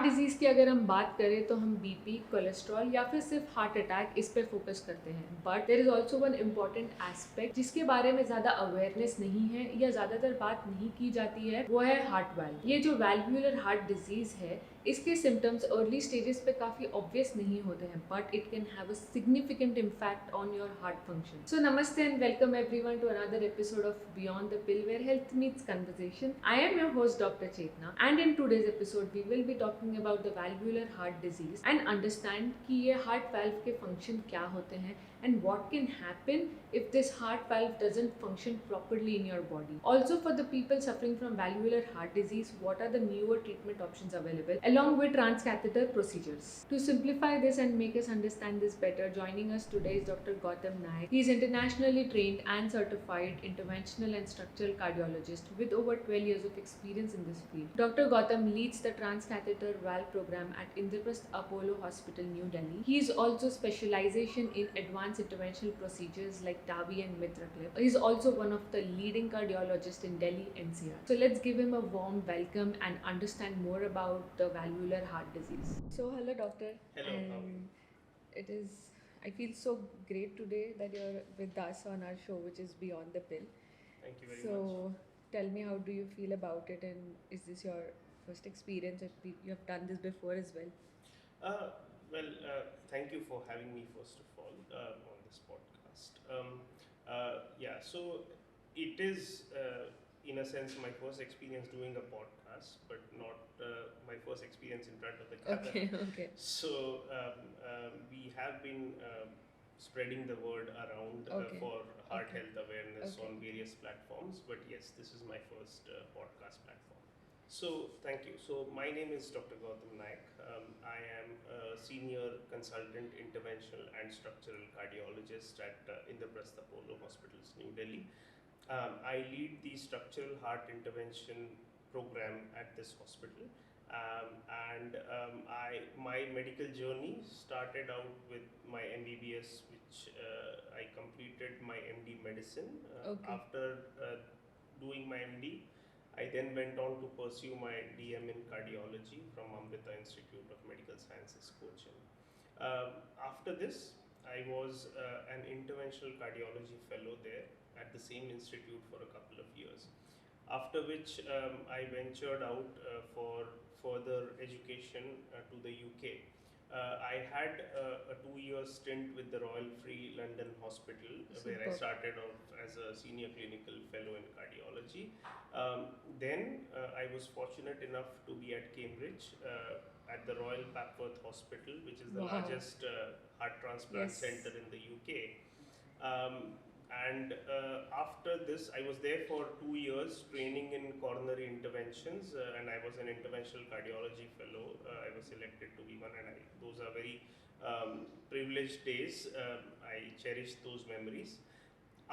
Disease की अगर हम बात करें तो हम बीपी, कोलेस्ट्रॉल या फिर सिर्फ हार्ट अटैक इस पे फोकस करते हैं। But there is also one important aspect जिसके बारे में ज़्यादा अवेयरनेस नहीं है या ज़्यादातर बात नहीं की जाती है, वो है हार्ट वाल्व। ये जो वैल्वुलर हार्ट डिजीज़ है, इसके सिम्टम्स अर्ली स्टेजेस पे काफ़ी ऑब्वियस नहीं होते हैं, but it can have a significant impact on your heart function. So नमस्ते and welcome everyone to another episode of beyond the pill where health meets conversation. I am your host doctor Chetna and in today's episode we will be talking about the valvular heart disease and understand कि ये heart valve के function क्या होते हैं and what can happen if this heart valve doesn't function properly in your body. Also, for the people suffering from valvular heart disease, what are the newer treatment options available along with transcatheter procedures? To simplify this and make us understand this better, joining us today is Dr. Gautam Naik. He is internationally trained and certified interventional and structural cardiologist with over 12 years of experience in this field. Dr. Gautam leads the transcatheter valve program at Indraprasth Apollo Hospital, New Delhi. He is also specialization in advanced interventional procedures like TAVI and MitraClip. He is also one of the leading cardiologists in Delhi NCR. So let's give him a warm welcome and understand more about the valvular heart disease. So hello doctor. Hello, how are you? And it is, I feel so great today that you're with us on our show which is Beyond the Pill. Thank you very So much. tell me, how do you feel about it, and is this your first experience? If you have done this before as well? Uh, Thank you for having me first of all on this podcast. Yeah, so it is in a sense my first experience doing a podcast, but not my first experience in front of the camera. Okay, okay. So we have been spreading the word around Okay. for heart Okay. health awareness Okay. on various platforms, but yes, this is my first podcast platform. So, thank you. So, my name is Dr. Gautam Naik. I am a senior consultant interventional and structural cardiologist at Indraprasth Apollo Hospitals, New Delhi. I lead the structural heart intervention program at this hospital. My medical journey started out with my MBBS, which I completed my MD medicine. Okay. After doing my MD, I then went on to pursue my DM in cardiology from Amrita Institute of Medical Sciences, Cochin. After this, I was an interventional cardiology fellow there at the same institute for a couple of years. After which, I ventured out for further education to the UK. I had a 2 year stint with the Royal Free London Hospital, where I Superb. started off as a senior clinical fellow in cardiology. Then I was fortunate enough to be at Cambridge at the Royal Papworth Hospital, which is the Wow. largest heart transplant Yes. center in the UK. After this, I was there for 2 years training in coronary interventions, and I was an interventional cardiology fellow. I was selected to be one, and those are very privileged days. I cherish those memories.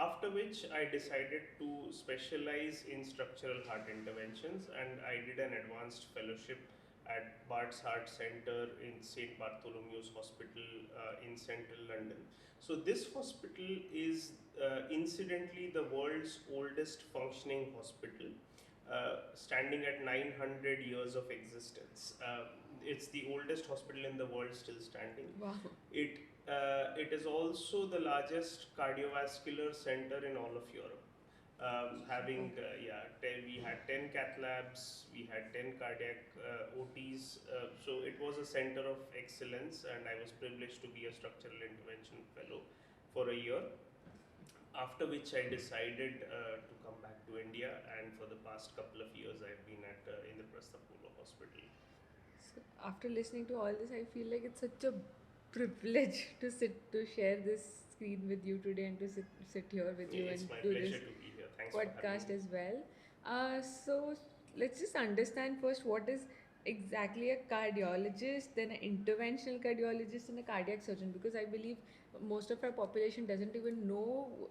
After which, I decided to specialize in structural heart interventions, and I did an advanced fellowship at Bart's Heart Center in St. Bartholomew's Hospital in central London. So, this hospital is incidentally the world's oldest functioning hospital, standing at 900 years of existence. It's the oldest hospital in the world still standing. Wow. It is also the largest cardiovascular center in all of Europe. We had 10 cath labs, we had 10 cardiac OTs. So it was a center of excellence, and I was privileged to be a structural intervention fellow for a year. After which I decided to come back to India, and for the past couple of years, I've been at Indraprasth Apollo Hospital. So after listening to all this, I feel like it's such a privilege to share this screen with you today and to sit here with you It's and my do pleasure this to be here. Thanks for having podcast me. as well. So let's just understand first what is exactly a cardiologist, then an interventional cardiologist, and a cardiac surgeon, because I believe most of our population doesn't even know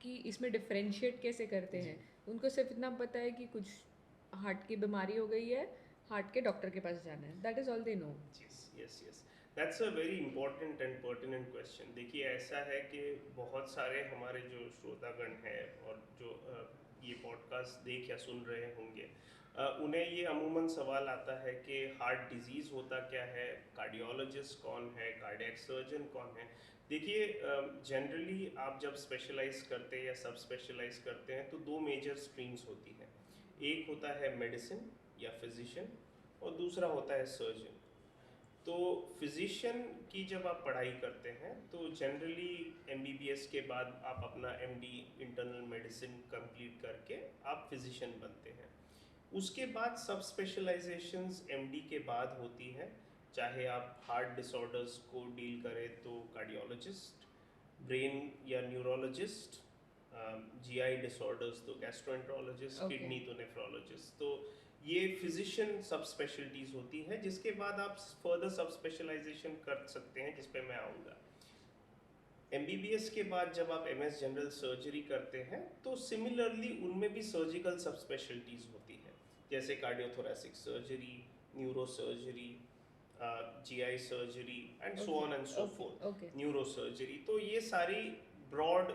कि इसमें differentiate कैसे करते जी. हैं. उनको सिर्फ इतना पता है कि कुछ हार्ट की बीमारी हो गई है, हार्ट के डॉक्टर के पास जाना है. That is all they know. Yes. That's a very important and pertinent question. देखिए, ऐसा है कि बहुत सारे हमारे जो श्रोतागण हैं और जो ये पॉडकास्ट देख या सुन रहे होंगे, उन्हें ये अमूमन सवाल आता है कि हार्ट डिजीज़ होता क्या है, कार्डियोलॉजिस्ट कौन है, कार्डियक सर्जन कौन है। देखिए, जनरली आप जब स्पेशलाइज करते हैं या सब स्पेशलाइज करते हैं तो दो मेजर स्ट्रीम्स होती हैं। एक होता है मेडिसिन या फिजिशियन, और दूसरा होता है सर्जन। तो फिजिशियन की जब आप पढ़ाई करते हैं तो जनरली एमबीबीएस के बाद आप अपना एमडी इंटरनल मेडिसिन कंप्लीट करके आप फिजिशियन बनते हैं। उसके बाद सब स्पेशलाइजेशंस एमडी के बाद होती हैं। चाहे आप हार्ट डिसऑर्डर्स को डील करें तो कार्डियोलॉजिस्ट, ब्रेन या न्यूरोलॉजिस्ट, जीआई डिसऑर्डर्स तो गैस्ट्रोएंट्रोलॉजिस्ट, ओके। किडनी तो नेफ्रोलॉजिस्ट। तो ये फिजिशियन सब स्पेशलिटीज़ होती हैं, जिसके बाद आप फर्दर सब स्पेशलाइजेशन कर सकते हैं, जिस पे मैं आऊँगा। एमबीबीएस के बाद जब आप एमएस जनरल सर्जरी करते हैं तो सिमिलरली उनमें भी सर्जिकल सब स्पेशलिटीज़ होती हैं, जैसे cardiothoracic surgery, neuro surgery, GI surgery and so on and so okay. Fourth, okay. Neuro surgery. तो ये सारी ब्रॉड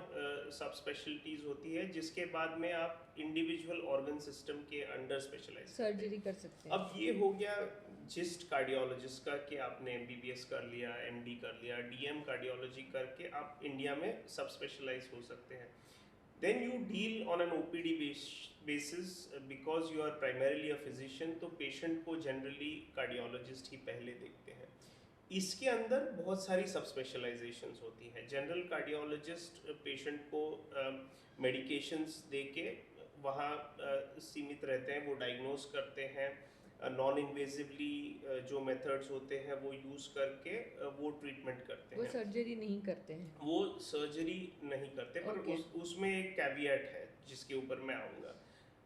सब स्पेशलिटीज़ होती है, जिसके बाद में आप इंडिविजुअल ऑर्गन सिस्टम के अंडर स्पेशलाइज करते हैं। सर्जरी कर सकते हैं। अब ये हो गया जिस्ट कार्डियोलॉजिस्ट का कि आपने एमबीबीएस कर लिया, एमडी कर लिया, डीएम कार्डियोलॉजी करके आप इंडिया में सब स्पेशलाइज हो सकते हैं। Then you deal on an OPD basis because you are primarily a physician, तो पेशेंट को जनरली कार्डियोलॉजिस्ट ही पहले देखते हैं। इसके अंदर बहुत सारी सब स्पेशलाइजेशंस होती हैं। जनरल कार्डियोलॉजिस्ट पेशेंट को मेडिकेशंस दे के वहाँ सीमित रहते हैं, वो डायग्नोज करते हैं। नॉन इन्वेजिवली जो मेथड्स होते हैं वो यूज़ करके वो ट्रीटमेंट करते वो हैं। सर्जरी नहीं करते हैं। वो सर्जरी नहीं करते, पर Okay. उसमें एक कैवियट है जिसके ऊपर मैं आऊँगा।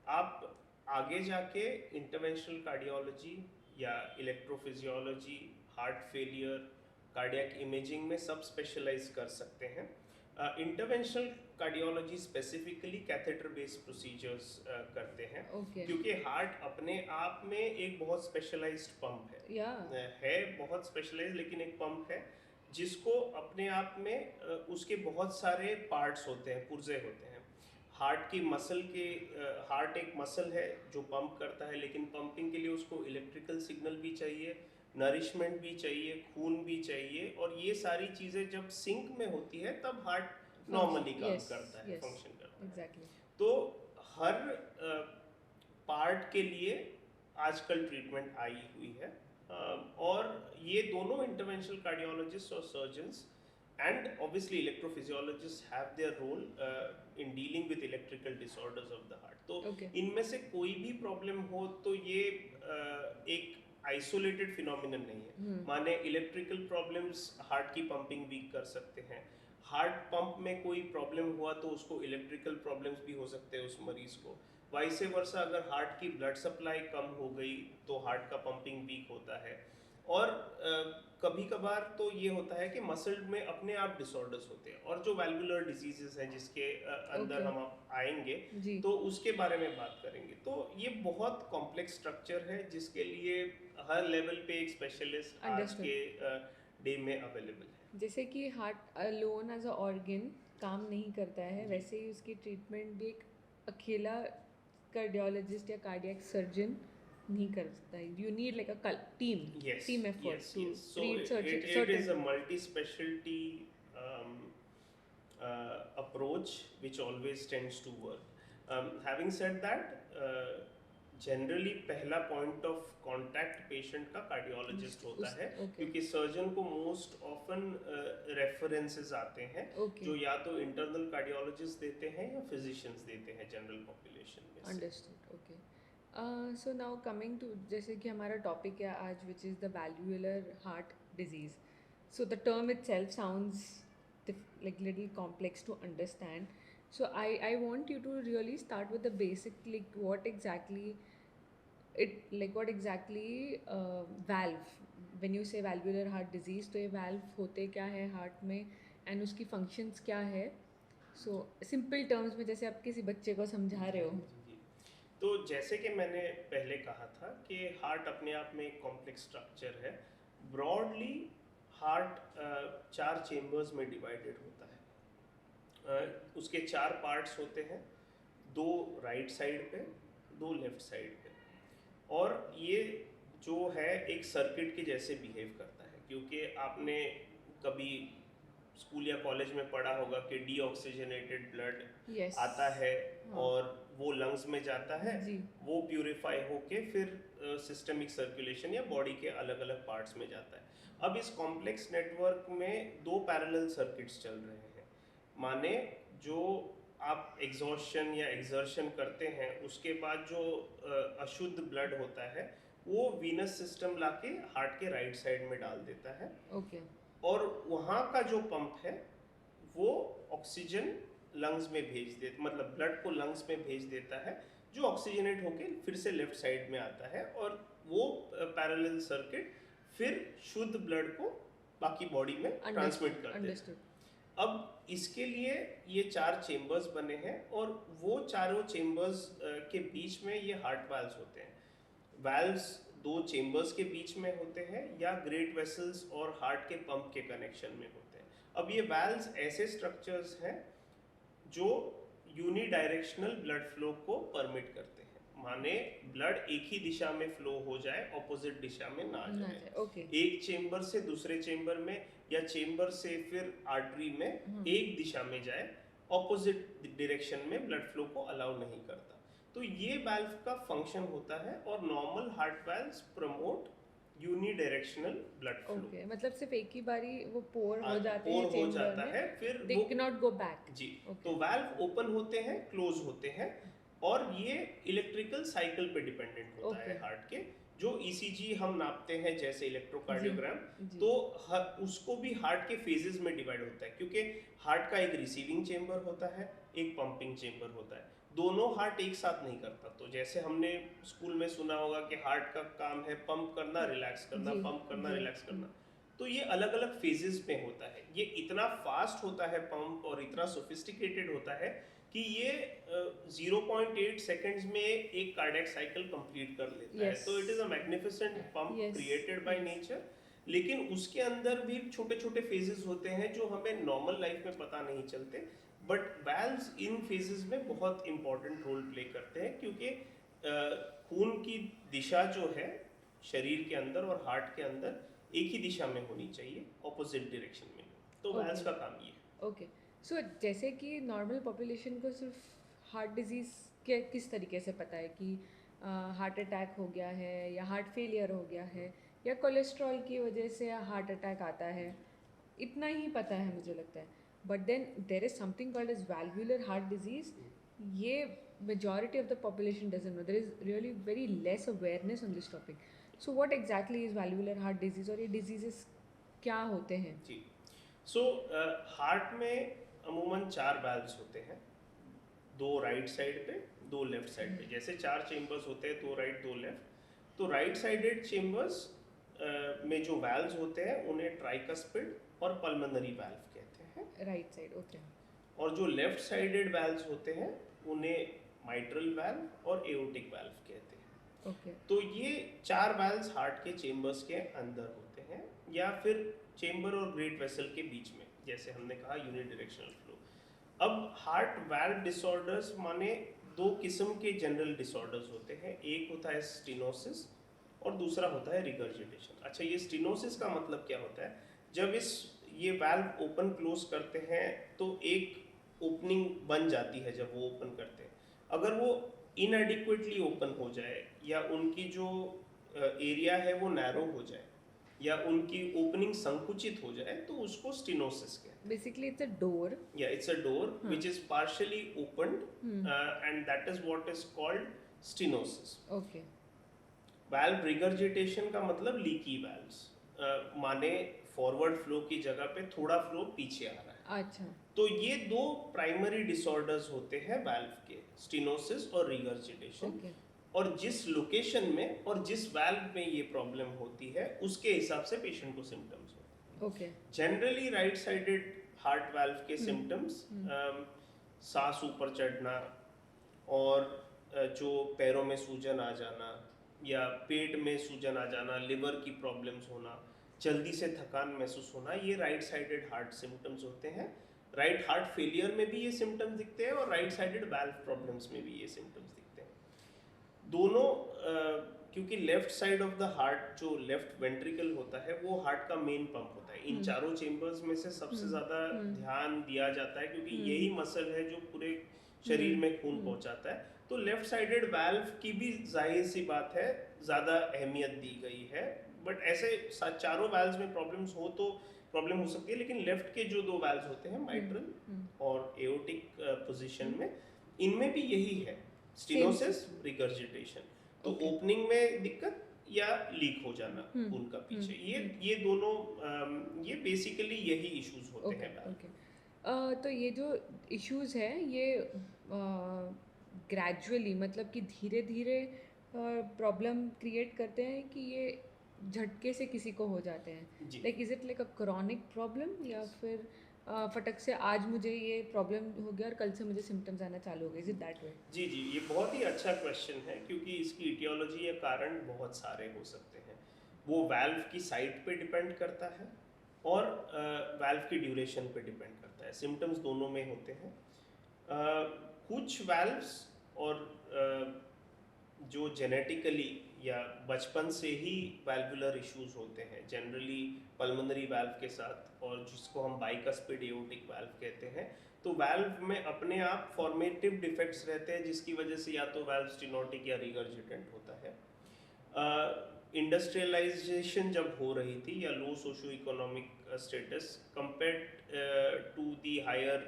आप आगे जाके इंटरवेंशनल कार्डियोलॉजी या electrophysiology, heart failure, cardiac imaging में सब स्पेशलाइज कर सकते हैं। Interventional cardiology specifically catheter based procedures करते हैं, ओके। क्योंकि हार्ट अपने आप में एक बहुत स्पेशलाइज्ड पंप है। या है बहुत स्पेशलाइज, लेकिन एक पंप है जिसको अपने आप में उसके बहुत सारे पार्ट्स होते हैं, पुर्जे होते हैं। हार्ट की मसल के हार्ट एक मसल है जो पंप करता है, लेकिन पंपिंग के लिए उसको इलेक्ट्रिकल सिग्नल भी चाहिए, नरिशमेंट भी चाहिए, खून भी चाहिए, और ये सारी चीज़ें जब सिंक में होती है तब हार्ट नॉर्मली काम करता है, फंक्शन करता है। एग्जैक्टली। तो हर पार्ट के लिए आजकल ट्रीटमेंट आई हुई है। और ये दोनों इंटरवेंशनल कार्डियोलॉजिस्ट और surgeons and obviously electrophysiologist have their role in dealing with electrical disorders of the heart. तो Okay. इनमें से कोई भी प्रॉब्लम हो तो ये एक आइसोलेटेड फिनोमिनन नहीं है। माने इलेक्ट्रिकल प्रॉब्लम्स हार्ट की पंपिंग वीक कर सकते हैं, हार्ट पंप में कोई प्रॉब्लम हुआ तो उसको इलेक्ट्रिकल प्रॉब्लम्स भी हो सकते हैं उस मरीज को। वाइस वर्सा, अगर हार्ट की ब्लड सप्लाई कम हो गई तो हार्ट का पंपिंग वीक होता है। और कभी कभार तो ये होता है कि मसल में अपने आप डिसऑर्डर्स होते हैं, और जो वैल्वुलर डिजीजेस हैं जिसके अंदर Okay. हम आप आएंगे जी। तो उसके बारे में बात करेंगे। तो ये बहुत कॉम्प्लेक्स स्ट्रक्चर है जिसके लिए हर लेवल पे एक स्पेशलिस्ट आज Understood. के डे में अवेलेबल है। जैसे कि heart alone as a organ काम नहीं करता है, जी। वैसे ही उसकी ट्रीटमेंट भी एक अकेला कार्डियोलॉजिस्ट या कार्डियक सर्जन नहीं कर सकता है। You need like a team effort Yes, to yes. So treat it is a multi-specialty approach which always tends to work. Having said that, generally पहला पॉइंट ऑफ कांटेक्ट पेशेंट का cardiologist होता है, क्योंकि surgeon को most often references आते हैं Okay. जो या तो इंटरनल कार्डियोलॉजिस्ट देते हैं या फिजिशियंस देते हैं जनरल पॉपुलेशन में से। Understood. Okay. So now coming to, जैसे कि हमारा टॉपिक है आज which is the valvular heart disease. So the term itself sounds like little complex to understand. So I want you to really start with the basic, like what exactly valve, when you say valvular heart disease, तो ये valve होते क्या है heart में and उसकी functions क्या है। So simple terms में जैसे आप किसी बच्चे को समझा रहे हो। जी। तो जैसे कि मैंने पहले कहा था कि हार्ट अपने आप में एक कॉम्प्लेक्स स्ट्रक्चर है। ब्रॉडली हार्ट 4 चेम्बर्स में डिवाइडेड होता है। उसके 4 पार्ट्स होते हैं, 2 राइट साइड पे, 2 लेफ्ट साइड पे। और ये जो है एक सर्किट के जैसे बिहेव करता है, क्योंकि आपने कभी स्कूल या कॉलेज में पढ़ा होगा कि डीऑक्सीजनेटेड ब्लड यस। आता है हाँ। और वो लंग्स में जाता है, जी। वो प्यूरिफाई होके फिर सिस्टमिक सर्कुलेशन या बॉडी के अलग अलग पार्ट्स में जाता है। अब इस कॉम्प्लेक्स नेटवर्क में दो पैरेलल सर्किट्स चल रहे हैं। माने जो आप एग्जॉशन या एक्सर्शन करते हैं उसके बाद जो अशुद्ध ब्लड होता है वो वीनस सिस्टम लाके हार्ट के राइट साइड में डाल देता है। ओके। और वहाँ का जो पंप है वो ऑक्सीजन लंग्स में भेज दे, मतलब ब्लड को लंग्स में भेज देता है, जो ऑक्सीजनेट होके फिर से लेफ्ट साइड में आता है और वो पैरेलल सर्किट फिर शुद्ध ब्लड को बाकी बॉडी में ट्रांसमिट कर देता है। अब इसके लिए ये 4 चेम्बर्स बने हैं और वो चारों चेम्बर्स के बीच में ये हार्ट वाल्व्स होते हैं। वाल्व्स 2 चेम्बर्स के बीच में होते हैं या ग्रेट वेसल्स और हार्ट के पंप के कनेक्शन में होते हैं। अब ये वाल्व्स ऐसे स्ट्रक्चर्स हैं जो यूनिडायरेक्शनल ब्लड फ्लो को परमिट करते हैं, माने ब्लड एक ही दिशा में फ्लो हो जाए, ऑपोजिट दिशा में ना जाए। ओके। एक चेम्बर से दूसरे चेम्बर में या चेम्बर से फिर आर्टरी में एक दिशा में जाए, ऑपोजिट डायरेक्शन में ब्लड फ्लो को अलाउ नहीं करता। तो ये वाल्व का फंक्शन होता है और normal heart valves promote unidirectional blood flow. Okay, मतलब सिर्फ एक ही बारी वो पोर हो जाते पोर हैं हो चेंबर जाता में, है, फिर दे वो कैन नॉट गो बैक। जी। Okay. तो वाल्व ओपन होते हैं, क्लोज होते हैं और ये इलेक्ट्रिकल साइकिल पे डिपेंडेंट होता है Okay. हार्ट के। जो ईसीजी हम नापते हैं जैसे इलेक्ट्रोकार्डियोग्राम, जी। तो उसको भी हार्ट के फेजेस में डिवाइड होता है, क्योंकि हार्ट का एक रिसीविंग चेम्बर होता है, एक पंपिंग चेम्बर होता है। दोनों हार्ट एक साथ नहीं करता। तो जैसे हमने स्कूल में सुना होगा कि हार्ट का काम है पंप करना, रिलैक्स करना, जी, पंप करना, जी। रिलैक्स करना। तो ये अलग अलग फेजेस में होता है। ये इतना फास्ट होता है पंप और इतना सोफिस्टिकेटेड होता है कि ये 0.8 सेकेंड्स में एक कार्डियक साइकिल कंप्लीट कर लेता है। तो it is a magnificent pump created by nature. लेकिन उसके अंदर भी छोटे छोटे फेजेस होते हैं जो हमें नॉर्मल लाइफ में पता नहीं चलते, बट वाल्व्स इन फेजेस में बहुत इंपॉर्टेंट रोल प्ले करते हैं, क्योंकि खून की दिशा जो है शरीर के अंदर और हार्ट के अंदर एक ही दिशा में होनी चाहिए, ऑपोजिट डायरेक्शन में। तो वाल्व्स का काम ये है। ओके। सो जैसे कि नॉर्मल पॉपुलेशन को सिर्फ हार्ट डिजीज़ के किस तरीके से पता है कि हार्ट अटैक हो गया है या हार्ट फेलियर हो गया है या कोलेस्ट्रॉल की वजह से हार्ट अटैक आता है, इतना ही पता है मुझे लगता है। But then there is something called as valvular heart disease. ये majority of the population doesn't know. There is really very less awareness on this topic. So what exactly is valvular heart disease और ये diseases क्या होते हैं? जी। So heart में अमूमन 4 valves होते हैं, 2 राइट साइड पे, 2 लेफ्ट साइड पे। जैसे 4 चेम्बर्स होते हैं, 2 राइट 2 लेफ्ट। तो राइट साइडेड चेम्बर्स में जो वाल्व्स होते हैं उन्हें ट्राइकस्पिड और पल्मोनरी वाल्व कहते हैं। Right side, okay. और जो लेफ्ट साइडेड वाल्व्स होते हैं उन्हें माइट्रल वाल्व और एओर्टिक वाल्व कहते हैं। ओके। तो ये 4 वाल्व्स हार्ट के चेम्बर्स के अंदर होते हैं या फिर चेम्बर और ग्रेट वेसल के बीच में, जैसे हमने कहा यूनिडायरेक्शनल फ्लो। अब हार्ट वाल्व डिसऑर्डर्स माने 2 किस्म के जनरल डिसऑर्डर्स होते हैं। एक होता है स्टेनोसिस और दूसरा होता है रिगर्जिटेशन। अच्छा, ये स्टेनोसिस का मतलब क्या होता है? जब ये वाल्व ओपन क्लोज करते हैं तो एक ओपनिंग बन जाती है। जब वो ओपन करते हैं, अगर वो इनएडिक्वेटली ओपन हो जाए या उनकी जो एरिया है वो नैरो हो जाए या उनकी ओपनिंग संकुचित हो जाए तो उसको स्टेनोसिस कहते हैं। Basically it's a door. या it's a door which is partially opened and that is what is called stenosis. Okay. Valve regurgitation का मतलब लीकी वाल्व्स, माने फॉरवर्ड फ्लो की जगह पे थोड़ा फ्लो पीछे आ रहा है। अच्छा। तो ये 2 प्राइमरी डिसऑर्डर्स होते हैं वाल्व के, स्टेनोसिस और रिगर्जिटेशन। ओके। और जिस लोकेशन में और जिस वाल्व में ये प्रॉब्लम होती है उसके हिसाब से पेशेंट को सिम्टम्स होते हैं। Okay. Generally right sided heart valve के सिम्टम्स सांस ऊपर चढ़ना और जो पैरों में सूजन आ जाना या पेट में सूजन आ जाना, लिवर की प्रॉब्लम्स होना, जल्दी से थकान महसूस होना, ये राइट साइडेड हार्ट सिम्टम्स होते हैं। राइट हार्ट फेलियर में भी ये सिम्टम्स दिखते हैं और राइट साइडेड वाल्व प्रॉब्लम्स में भी ये सिम्टम्स दिखते हैं। दोनों क्योंकि left side of the heart जो लेफ्ट वेंट्रिकल होता है वो हार्ट का मेन पंप होता है। इन चारों चेम्बर्स में से सबसे ज़्यादा ध्यान दिया जाता है क्योंकि यही मसल है जो पूरे शरीर में खून पहुंचाता है। तो लेफ्ट साइडेड वाल्व की भी जाहिर सी बात है ज़्यादा अहमियत दी गई है। बट ऐसे चारों वाल्व्स में प्रॉब्लम्स हो तो प्रॉब्लम हो सकती है, लेकिन लेफ्ट के जो दो वाल्व्स होते हैं माइट्रल और एओर्टिक पोजीशन में, इनमें भी यही है, स्टेनोसिस, रिगर्जिटेशन। तो ओपनिंग में दिक्कत या लीक हो जाना उनका पीछे, ये दोनों ये बेसिकली यही इश्यूज होते हैं valve। तो ये जो इश्यूज है ये ग्रेजुअली मतलब कि धीरे धीरे प्रॉब्लम क्रिएट करते हैं कि ये झटके से किसी को हो जाते हैं? Like is it like a chronic problem या फिर फटक से आज मुझे ये प्रॉब्लम हो गया और कल से मुझे सिम्टम्स आना चालू हो गए? Is it that way? जी, ये बहुत ही अच्छा क्वेश्चन है क्योंकि इसकी इटियोलॉजी या कारण बहुत सारे हो सकते हैं। वो वाल्व की साइट पे डिपेंड करता है और वाल्व की ड्यूरेशन पे डिपेंड करता है। सिम्टम्स दोनों में होते हैं। कुछ वाल्व्स और जो जेनेटिकली या बचपन से ही वाल्वुलर इश्यूज होते हैं, जनरली पल्मोनरी वाल्व के साथ, और जिसको हम बाइकस्पिड एओर्टिक वाल्व कहते हैं। तो वाल्व में अपने आप फॉर्मेटिव डिफेक्ट्स रहते हैं जिसकी वजह से या तो वाल्व स्टेनोटिक या रिगर्जिटेंट होता है। इंडस्ट्रियलाइजेशन जब हो रही थी या low socio economic status compared to the higher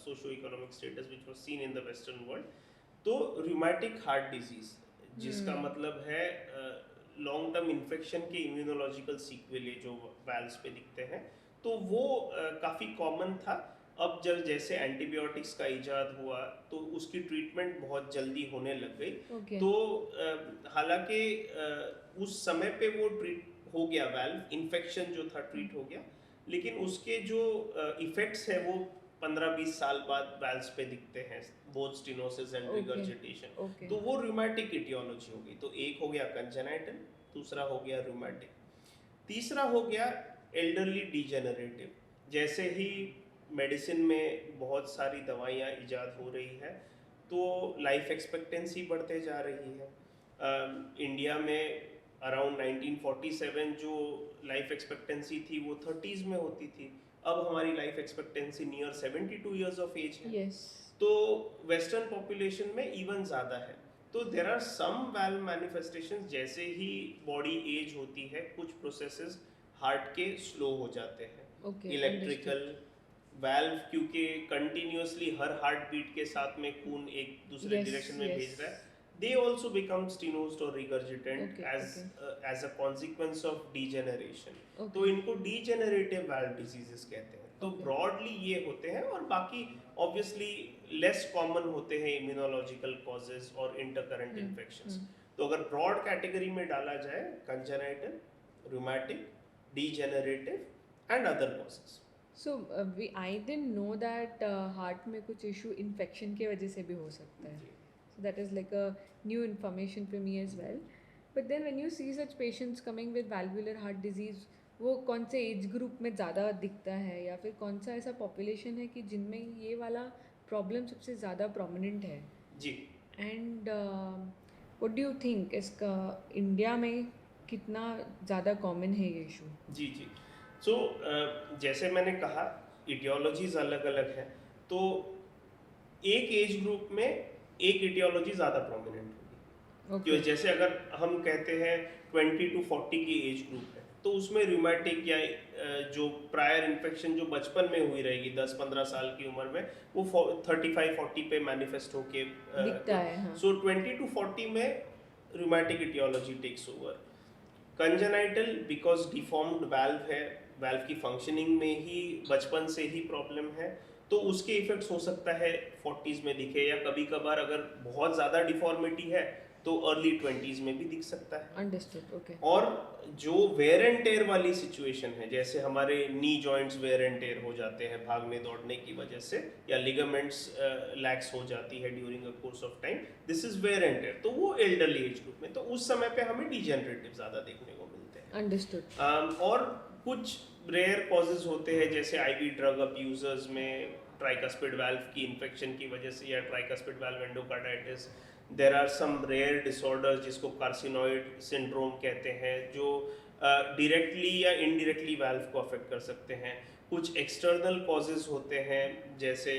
socio economic status which was seen in the western world, तो रूमेटिक हार्ट डिजीज, जिसका मतलब है लॉन्ग टर्म इन्फेक्शन के इम्यूनोलॉजिकल सीक्वेले जो वाल्व्स पे दिखते हैं, तो वो काफ़ी कॉमन था। अब जब जैसे एंटीबायोटिक्स का इजाद हुआ तो उसकी ट्रीटमेंट बहुत जल्दी होने लग गई। तो हालांकि उस समय पे वो ट्रीट हो गया, वाल्व इन्फेक्शन जो था ट्रीट हो गया, लेकिन उसके जो इफेक्ट्स है वो 15-20 साल बाद वाल्व्स पे दिखते हैं, बोथ स्टेनोसिस एंड रिगर्जिटेशन। तो वो रूमेटिक इटियोलॉजी हो गई। तो एक हो गया कंजेनाइटल, दूसरा हो गया रूमेटिक, तीसरा हो गया एल्डरली डीजेनरेटिव। जैसे ही मेडिसिन में बहुत सारी दवाइयाँ इजाद हो रही है तो लाइफ एक्सपेक्टेंसी बढ़ते जा रही है। इंडिया में अराउंड 1947 जो लाइफ एक्सपेक्टेंसी थी वो 30s में होती थी, अब हमारी life expectancy near 72 years of age है। तो वेस्टर्न पॉपुलेशन में इवन ज़्यादा है। तो there are some valve manifestations, जैसे ही बॉडी एज होती है कुछ प्रोसेसेस हार्ट के स्लो हो जाते हैं। इलेक्ट्रिकल वाल्व क्योंकि कंटिन्यूसली हर हार्ट बीट के साथ में खून एक दूसरे डायरेक्शन में भेज रहा है, they also become stenosed or regurgitant as a consequence of degeneration। तो इनको degenerative valve diseases कहते हैं। तो broadly ये होते हैं, और बाकी obviously less common होते हैं immunological causes और intercurrent infections। तो अगर broad category में डाला जाए, congenital, rheumatic, degenerative and other causes। So I didn't know that heart में कुछ issue infection के वजह से भी हो सकता है। So that is like a new information for me as well. But then when you see such patients coming with valvular heart disease, वो कौन से एज ग्रुप में ज़्यादा दिखता है या फिर कौन सा ऐसा पॉपुलेशन है कि जिनमें ये वाला प्रॉब्लम सबसे ज़्यादा प्रोमिनेंट है? जी। And what do you think इसका इंडिया में कितना ज़्यादा कॉमन है ये इशू? जी। सो जैसे मैंने कहा इटियोलॉजीज अलग अलग हैं, तो एक एज ग्रुप में एक इटियोलॉजी ज़्यादा प्रोमिनेंट होगी। क्यों? जैसे अगर हम कहते हैं 20 to 40 की एज ग्रुप है, तो उसमें रूमेटिक या जो प्रायर इन्फेक्शन जो बचपन में हुई रहेगी 10-15 साल की उम्र में, वो 35-40 पे मैनिफेस्ट होके दिखता है। सो 20 to 40 में rheumatic aetiology takes over. Congenital because deformed valve है, वाल्व की फंक्शनिंग में ही बचपन से ही प्रॉब्लम है, तो उसके इफेक्ट्स हो सकता है 40s में दिखे, या कभी कभार अगर बहुत ज़्यादा डिफॉर्मिटी है तो अर्ली 20s में भी दिख सकता है। Understood, okay. और जो वेयर एंड टेयर वाली सिचुएशन है, जैसे हमारे नी जॉइंट्स वेयर एंड टेयर हो जाते हैं भागने दौड़ने की वजह से, या लिगामेंट्स लैक्स हो जाती है during a course of time, this is wear and tear, तो वो एल्डरली एज ग्रुप में, तो उस समय पे हमें डिजेनरेटिव ज़्यादा देखने को मिलते हैं। अंडरस्टूड। और कुछ रेयर कॉजेज होते हैं, जैसे आईवी ड्रग अब्यूजर्स में ट्राइकस्पिड वाल्व की इन्फेक्शन की वजह से, या tricuspid valve endocarditis, there are some rare disorders जिसको कार्सिनोइड सिंड्रोम कहते हैं, जो डायरेक्टली या इनडायरेक्टली वाल्व को अफेक्ट कर सकते हैं। कुछ एक्सटर्नल कॉजेज होते हैं जैसे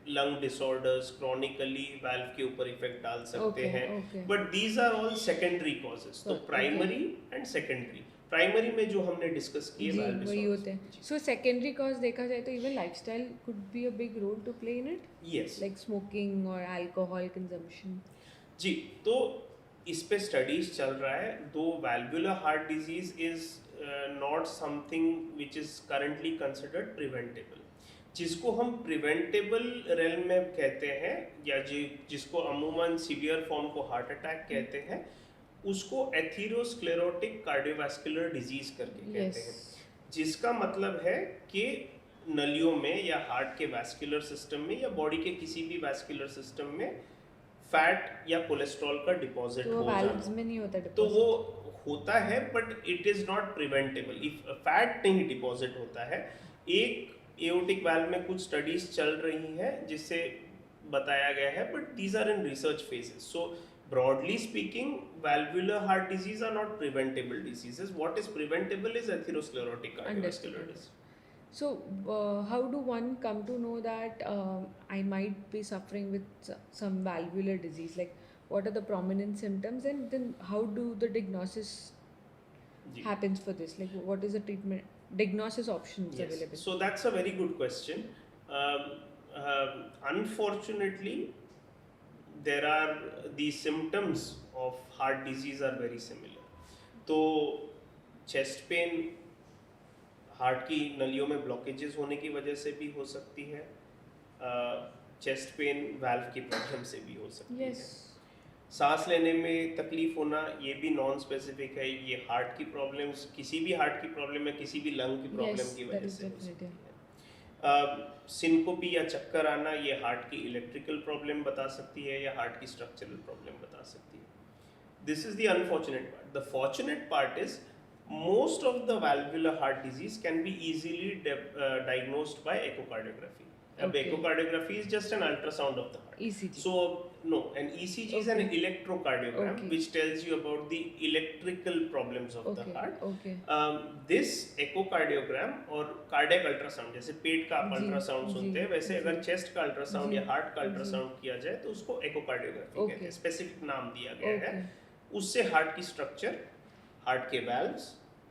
लंग डिसऑर्डर्स क्रॉनिकली वाल्व के ऊपर इफेक्ट डाल सकते Okay, हैं, okay. But these are all secondary causes. तो Okay. Primary and secondary, primary में जो हमने डिस्कस किए जी वाल्व वही होते हैं। डिसऑर्डर्स। सो सेकेंडरी कॉज देखा जाए तो even lifestyle could be a big role to play in it, yes like smoking और अल्कोहल कंजम्पशन। जी, तो इस पे स्टडीज चल रहा है। दो valvular heart disease is not something which is currently considered preventable. जिसको हम प्रिवेंटेबल रेल में कहते हैं या जिसको अमूमन सीवियर फॉर्म को हार्ट अटैक कहते हैं, उसको एथेरोस्क्लेरोटिक कार्डियोवास्कुलर डिजीज करके कहते हैं, जिसका मतलब है कि नलियों में या हार्ट के वैस्कुलर सिस्टम में या बॉडी के किसी भी वैस्कुलर सिस्टम में फैट या कोलेस्ट्रॉल का डिपॉजिट तो हो वाल्व्स जाना। में नहीं होता तो deposit? वो होता है but it is not preventable. If fat नहीं डिपॉजिट होता है, एक एओर्टिक वाल्व में कुछ स्टडीज चल रही हैं जिससे बताया गया है, but these are in research phases. So broadly speaking, valvular heart disease are not preventable diseases. What is preventable is atherosclerotic cardiovascular Understood. disease. So, how do one come to know that I might be suffering with some valvular disease? Like, what are the prominent symptoms, and then how do the diagnosis Ji. happens for this? Like, what is the treatment diagnosis options Yes. available? So that's a very good question. Unfortunately, there are the symptoms of heart disease are very similar. तो chest pain heart की नलियों में blockages होने की वजह से भी हो सकती है, चेस्ट पेन वाल्व की प्रॉब्लम से भी हो सकती Yes. है। सांस लेने में तकलीफ होना ये भी नॉन स्पेसिफिक है, ये हार्ट की प्रॉब्लम्स, किसी भी हार्ट की प्रॉब्लम है, किसी भी लंग की प्रॉब्लम Yes, की that वजह is से हो definitely. सकती है। सिनकोपी या चक्कर आना ये हार्ट की इलेक्ट्रिकल प्रॉब्लम बता सकती है या हार्ट की स्ट्रक्चरल प्रॉब्लम बता सकती है। This is the unfortunate part. The fortunate part is most of the valvular heart disease can be easily diagnosed by echocardiography. Okay. Echocardiography is just an ultrasound of the heart. ECG. So no, an ECG is an Okay. electrocardiogram Okay. which tells you about the electrical problems of the Okay. heart. Okay. This echocardiogram और cardiac ultrasound, जैसे पेट का आप जी, ultrasound जी, सुनते हैं, वैसे जी। अगर chest का ultrasound जी, या हार्ट का जी। अल्ट्रासाउंड किया जाए तो उसको echocardiography Okay. कहते हैं, स्पेसिफिक नाम दिया गया है। Okay. उससे हार्ट की स्ट्रक्चर, हार्ट के वाल्व्स,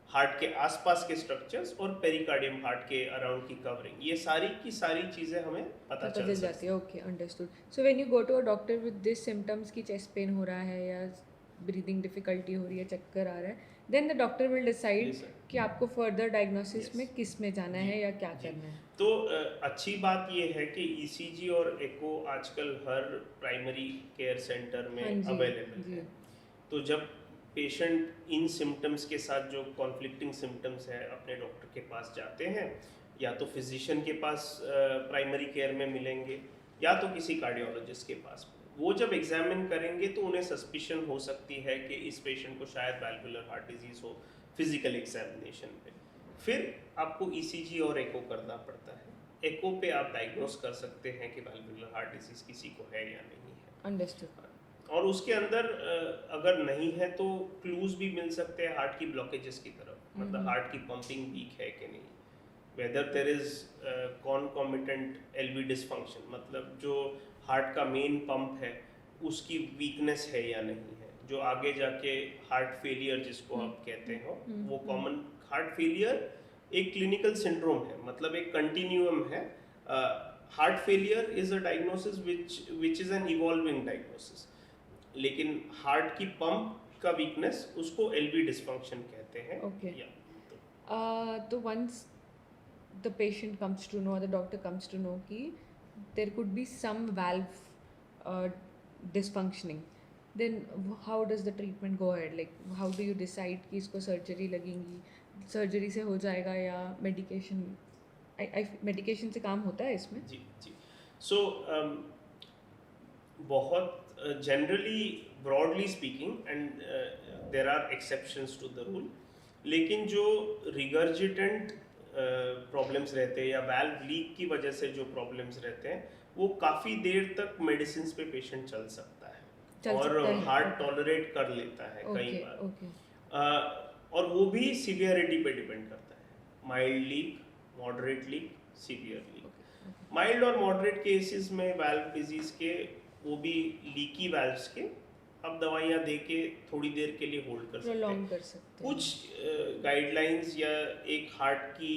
हार्ट के आसपास के स्ट्रक्चर्स और पेरिकार्डियम हार्ट के अराउंड की कवरिंग, ये सारी की सारी चीज़ें हमें पता चल जाती सकती है। Okay, understood. So when you go to a doctor with this symptoms की चेस्ट पेन हो रहा है या ब्रीदिंग डिफिकल्टी हो रही है, चक्कर आ रहा है, then the doctor will decide Yes, sir. कि आपको फर्दर डायग्नोसिस Yes. में किस में जाना जी, है या क्या जी। करना है। तो अच्छी बात ये है कि ईसीजी और एको आजकल हर प्राइमरी केयर सेंटर में हाँ जी, अवेलेबल जी। है। तो जब पेशेंट इन सिम्टम्स के साथ जो कॉन्फ्लिक्टिंग सिम्टम्स है अपने डॉक्टर के पास जाते हैं, या तो फिजिशियन के पास प्राइमरी केयर में मिलेंगे या तो किसी कार्डियोलॉजिस्ट के पास। वो जब एग्जामिन करेंगे तो उन्हें सस्पिशन हो सकती है कि इस पेशेंट को शायद वैल्वुलर हार्ट डिजीज हो फिजिकल एग्जामिनेशन पे। फिर आपको ईसीजी और एको करना पड़ता है। एको पे आप डायग्नोस कर सकते हैं कि वैल्वुलर हार्ट डिजीज किसी को है या नहीं है। अंडरस्टूड। और उसके अंदर अगर नहीं है तो क्लूज भी मिल सकते हैं हार्ट की ब्लॉकेजेस की तरफ, मतलब हार्ट की पंपिंग वीक है कि नहीं, whether there is concomitant LV dysfunction, मतलब जो हार्ट का मेन पंप है उसकी वीकनेस है या नहीं है, जो आगे जाके हार्ट फेलियर जिसको आप कहते हो, वो कॉमन हार्ट फेलियर एक क्लिनिकल सिंड्रोम है, मतलब एक कंटिन्यूम है। Heart failure is a diagnosis which is an evolving diagnosis, लेकिन हार्ट की पंप का वीकनेस उसको एलवी डिसफंक्शन कहते हैं। Okay. या तो once the patient comes to know, the doctor comes to know कि there could be some valve dysfunctioning, then how does the treatment go ahead? Like how do you decide कि इसको surgery लगेगी, surgery से हो जाएगा या medication? Medication से काम होता है इसमें? जी जी। सो बहुत generally broadly speaking and there are exceptions to the rule, लेकिन जो रिगर्जिटेंट प्रॉब्लम्स रहते हैं या वाल्व लीक की वजह से जो प्रॉब्लम्स रहते हैं वो काफ़ी देर तक मेडिसिन पे पेशेंट चल चल और सकता है। हार्ट टॉलरेट कर लेता है कई ओके बार। ओके और वो भी सीवियरिटी पे डिपेंड करता है, mild leak, moderate leak, severe leak. Okay mild और मॉडरेट केसेस में वाल्व डिजीज के, वो भी लीकी वाल्व्स के, आप दवाइयाँ दे के थोड़ी देर के लिए होल्ड कर सकते हैं। प्रोलॉन्ग कर सकते हैं। कुछ गाइडलाइंस या एक हार्ट की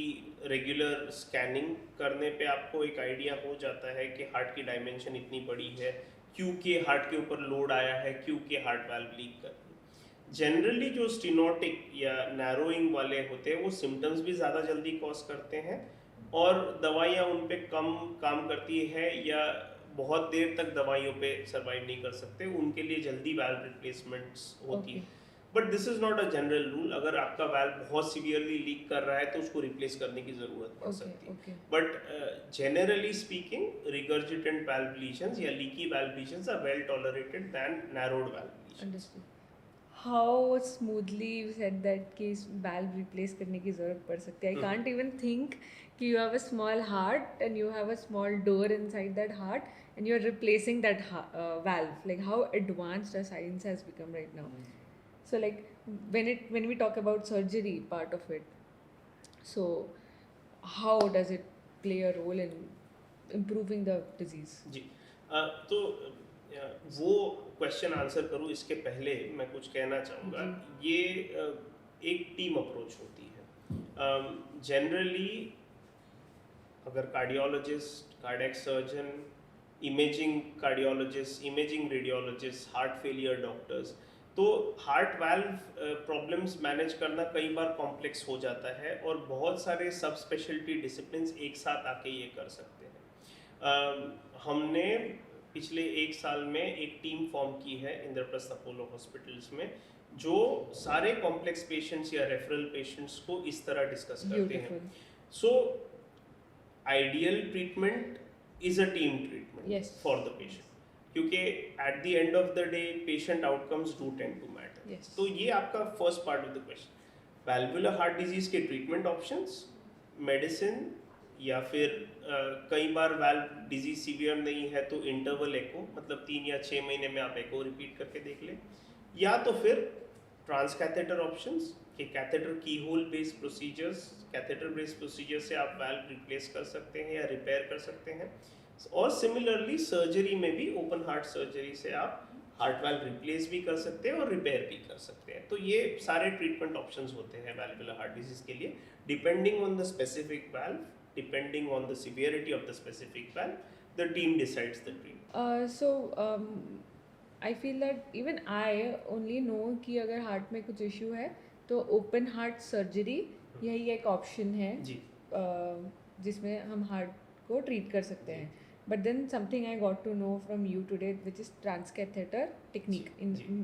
रेगुलर स्कैनिंग करने पे आपको एक आइडिया हो जाता है कि हार्ट की डायमेंशन इतनी बड़ी है, क्योंकि हार्ट के ऊपर लोड आया है, क्योंकि हार्ट वाल्व लीक कर रही है। जनरली जो स्टेनोटिक या नैरोइंग वाले होते हैं वो सिम्टम्स भी ज़्यादा जल्दी कॉज करते हैं और दवाइयाँ उन पे कम काम करती है या बहुत देर तक दवाइयों पे सर्वाइव नहीं कर सकते, उनके लिए जल्दी वाल्व रिप्लेसमेंट्स होती ओके है। But this is not a general rule. अगर आपका वाल्व बहुत सीवियरली लीक कर रहा है तो उसको रिप्लेस करने की जरूरत पड़ ओके सकती है। Okay but generally speaking regurgitant valve lesions या leaky valve lesions are well tolerated than narrowed valve lesions. Understood. How smoothly you said that कि valve रिप्लेस करने की ज़रूरत पड़ सकती है। आई कांट इवन थिंक कि you have a small heart and you have a small door inside that heart and you're replacing that valve. Like how advanced our science has become right now. So like when we talk about surgery part of it, so how does it play a role in improving the disease? जी तो वो question answer करूँ इसके पहले मैं कुछ कहना चाहूँगा। ये एक टीम अप्रोच होती है। जनरली अगर cardiologist, cardiac surgeon, imaging cardiologist, imaging radiologist, heart failure doctors, तो हार्ट वाल्व प्रॉब्लम्स मैनेज करना कई बार कॉम्प्लेक्स हो जाता है और बहुत सारे सब स्पेशलिटी डिसिप्लिन्स एक साथ आके ये कर सकते हैं। हमने पिछले एक साल में एक टीम फॉर्म की है इंद्रप्रस्थ अपोलो हॉस्पिटल्स में, जो सारे कॉम्प्लेक्स पेशेंट्स या रेफरल पेशेंट्स को इस तरह डिस्कस करते हैं। So ideal treatment is a team treatment for the patient, क्योंकि at the end of the day patient outcomes do tend to matter. तो ये आपका first part of the question. Valvular heart disease के treatment options, medicine, या फिर कई बार valve disease severe नहीं है तो इंटरवल एको, मतलब 3 या 6 महीने में आप एको रिपीट करके देख लें, या तो फिर ट्रांसकैथेटर ऑप्शंस कि catheter keyhole based procedures, catheter based procedure से आप वाल्व रिप्लेस कर सकते हैं या रिपेयर कर सकते हैं। और सिमिलरली सर्जरी में भी ओपन हार्ट सर्जरी से आप हार्ट वाल्व रिप्लेस भी कर सकते हैं और रिपेयर भी कर सकते हैं। तो ये सारे ट्रीटमेंट ऑप्शंस होते हैं वैल्वुलर हार्ट डिजीज के लिए, depending on the specific valve, depending on the severity of the specific valve, the team decides the treatment. I feel that even I only know कि अगर हार्ट में कुछ इशू है तो ओपन हार्ट सर्जरी यही एक ऑप्शन है जिसमें हम हार्ट को ट्रीट कर सकते हैं। But then something I got to know from you today which is transcatheter technique,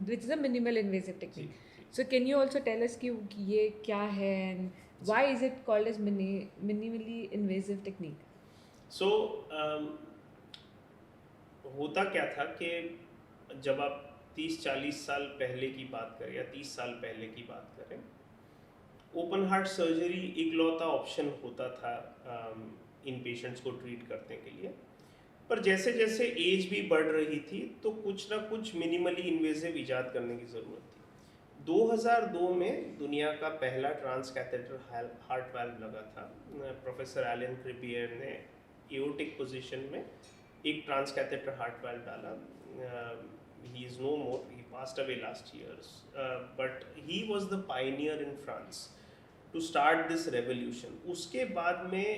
which is a minimal invasive technique. So can you also tell us कि ये क्या है and why is it called as minimally invasive technique? So होता क्या था कि जब आप 30-40 साल पहले की बात करें या 30 साल पहले की बात करें, ओपन हार्ट सर्जरी इकलौता ऑप्शन होता था इन पेशेंट्स को ट्रीट करने के लिए। पर जैसे जैसे एज भी बढ़ रही थी तो कुछ ना कुछ मिनिमली इन्वेसिव इजाद करने की ज़रूरत थी। 2002 में दुनिया का पहला ट्रांसकैथेटर हार्ट वाल्व लगा था। प्रोफेसर एलन क्रिपियर ने एओर्टिक पोजीशन में एक ट्रांसकैथेटर हार्ट वाल्व डाला। He is no more, he passed away last years, but he was the pioneer in France to start this revolution. उसके बाद में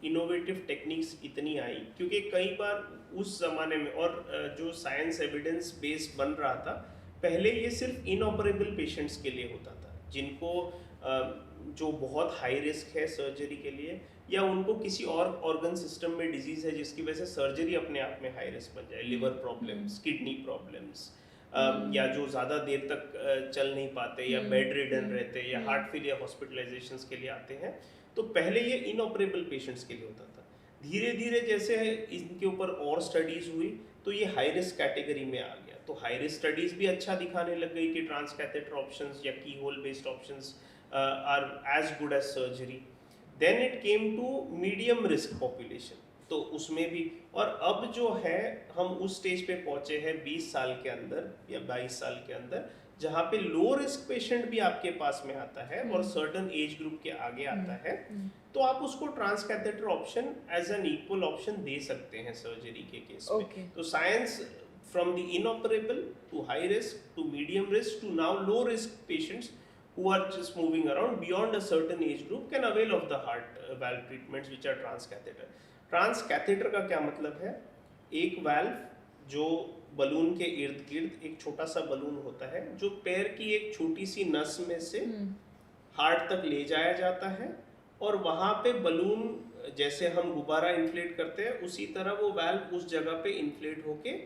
इनोवेटिव टेक्निक्स इतनी आई क्योंकि कई बार उस ज़माने में और जो साइंस एविडेंस बेस्ड बन रहा था, पहले ये सिर्फ इनऑपरेबल पेशेंट्स के लिए होता था, जिनको जो बहुत हाई रिस्क है सर्जरी के लिए, या उनको किसी और ऑर्गन सिस्टम में डिजीज है जिसकी वजह से सर्जरी अपने आप में हाई रिस्क बन जाए, लिवर प्रॉब्लम्स, किडनी प्रॉब्लम्स, या जो ज़्यादा देर तक चल नहीं पाते या बेड रिडन रहते या हार्ट फेलियर हॉस्पिटलाइजेशंस के लिए आते हैं। तो पहले ये इनऑपरेबल पेशेंट्स के लिए होता था। धीरे धीरे जैसे इनके ऊपर और स्टडीज़ हुई तो ये हाई रिस्क कैटेगरी में आ गया। तो हाई रिस्क स्टडीज़ भी अच्छा दिखाने लग गई कि ट्रांसकैथेटर ऑप्शंस या keyhole based options are as good as surgery. Then it came to medium risk population. तो उसमें भी। और अब जो है हम उस स्टेज पे पहुंचे हैं 20 साल के अंदर या 22 साल के अंदर, जहाँ पे लो रिस्क पेशेंट भी आपके पास में आता है और सर्टन एज ग्रुप के आगे आता है, तो आप उसको transcatheter option as an equal option दे सकते हैं सर्जरी के केस में। तो science from the inoperable to high risk to medium risk to now low risk patients who are just moving around beyond a certain age group can avail of the heart valve treatments which are transcatheter. Transcatheter का क्या मतलब है? एक valve जो balloon के इर्द गिर्द एक छोटा सा बलून होता है जो पैर की एक छोटी सी नस में से हार्ट तक ले जाया जाता है, और वहाँ पे बलून जैसे हम गुब्बारा इन्फ्लेट करते हैं उसी तरह वो वाल्व उस जगह पे इन्फ्लेट होके